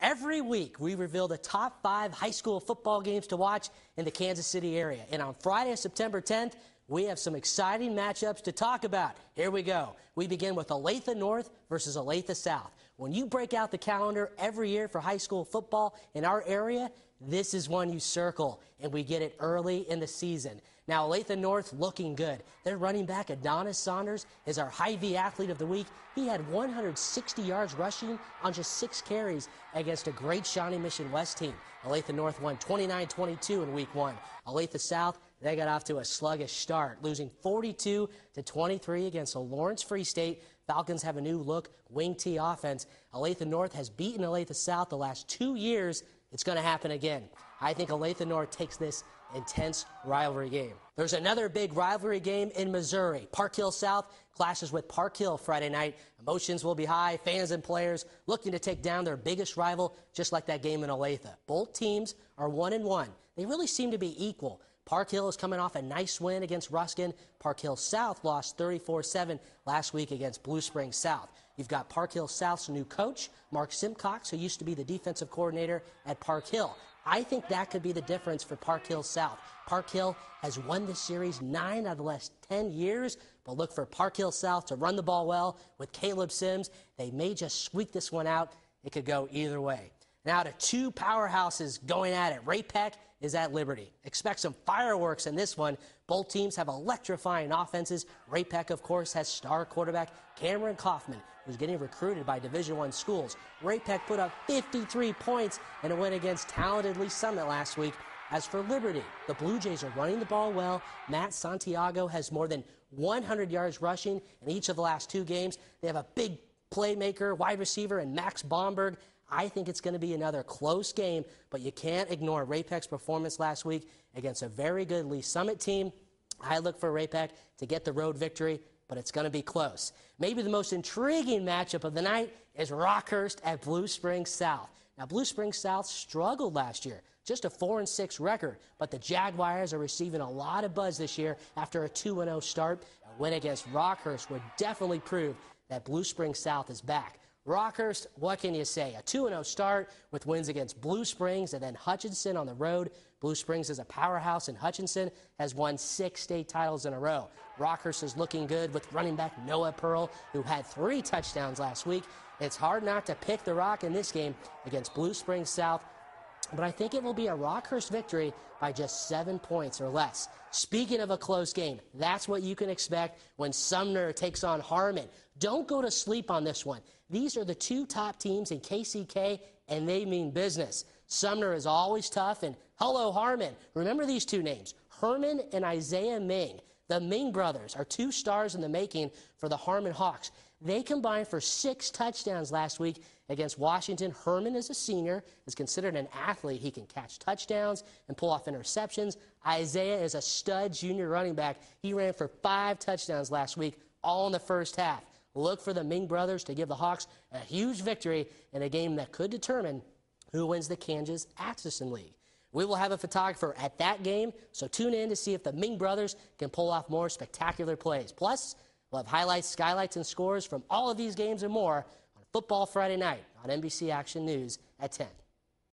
Every week, we reveal the top 5 high school football games to watch in the Kansas City area. And on Friday, September 10th, we have some exciting matchups to talk about. Here we go. We begin with Olathe North versus Olathe South. When you break out the calendar every year for high school football in our area, this is one you circle, and we get it early in the season. Now, Olathe North looking good. Their running back, Adonis Saunders, is our Hy-Vee Athlete of the Week. He had 160 yards rushing on just 6 carries against a great Shawnee Mission West team. Olathe North won 29-22 in Week 1. Olathe South, they got off to a sluggish start, losing 42-23 against the Lawrence Free State. Falcons have a new look wing T offense. Olathe North has beaten Olathe South the last 2 years. It's going to happen again. I think Olathe North takes this intense rivalry game. There's another big rivalry game in Missouri. Park Hill South clashes with Park Hill Friday night. Emotions will be high. Fans and players looking to take down their biggest rival, just like that game in Olathe. Both teams are 1-1. They really seem to be equal. Park Hill is coming off a nice win against Ruskin. Park Hill South lost 34-7 last week against Blue Springs South. You've got Park Hill South's new coach, Mark Simcox, who used to be the defensive coordinator at Park Hill. I think that could be the difference for Park Hill South. Park Hill has won this series 9 out of the last 10 years, but look for Park Hill South to run the ball well with Caleb Sims. They may just squeak this one out. It could go either way. Now to 2 powerhouses going at it. Ray Peck is at Liberty. Expect some fireworks in this one. Both teams have electrifying offenses. Ray Peck, of course, has star quarterback Cameron Kaufman, who's getting recruited by Division I schools. Ray Peck put up 53 points in a win against talented Lee Summit last week. As for Liberty, the Blue Jays are running the ball well. Matt Santiago has more than 100 yards rushing in each of the last 2 games. They have a big playmaker, wide receiver, and Max Bomberg. I think it's going to be another close game, but you can't ignore Ray Peck's performance last week against a very good Lee Summit team. I look for Ray Peck to get the road victory, but it's going to be close. Maybe the most intriguing matchup of the night is Rockhurst at Blue Springs South. Now, Blue Springs South struggled last year, just a 4-6 record, but the Jaguars are receiving a lot of buzz this year after a 2-0 start. A win against Rockhurst would definitely prove that Blue Springs South is back. Rockhurst, what can you say? A 2-0 start with wins against Blue Springs and then Hutchinson on the road. Blue Springs is a powerhouse, and Hutchinson has won 6 state titles in a row. Rockhurst is looking good with running back Noah Pearl, who had 3 touchdowns last week. It's hard not to pick the Rock in this game against Blue Springs South, but I think it will be a Rockhurst victory by just 7 points or less. Speaking of a close game, that's what you can expect when Sumner takes on Harmon. Don't go to sleep on this one. These are the 2 top teams in KCK, and they mean business. Sumner is always tough, and hello, Harmon. Remember these 2 names, Herman and Isaiah Ming. The Ming brothers are 2 stars in the making for the Harmon Hawks. They combined for 6 touchdowns last week against Washington. Herman is a senior, is considered an athlete. He can catch touchdowns and pull off interceptions. Isaiah is a stud junior running back. He ran for 5 touchdowns last week, all in the first half. Look for the Ming brothers to give the Hawks a huge victory in a game that could determine who wins the Kansas Atchison League. We will have a photographer at that game, so tune in to see if the Ming brothers can pull off more spectacular plays. Plus, we'll have highlights, skylights, and scores from all of these games and more on Football Friday night on NBC Action News at 10.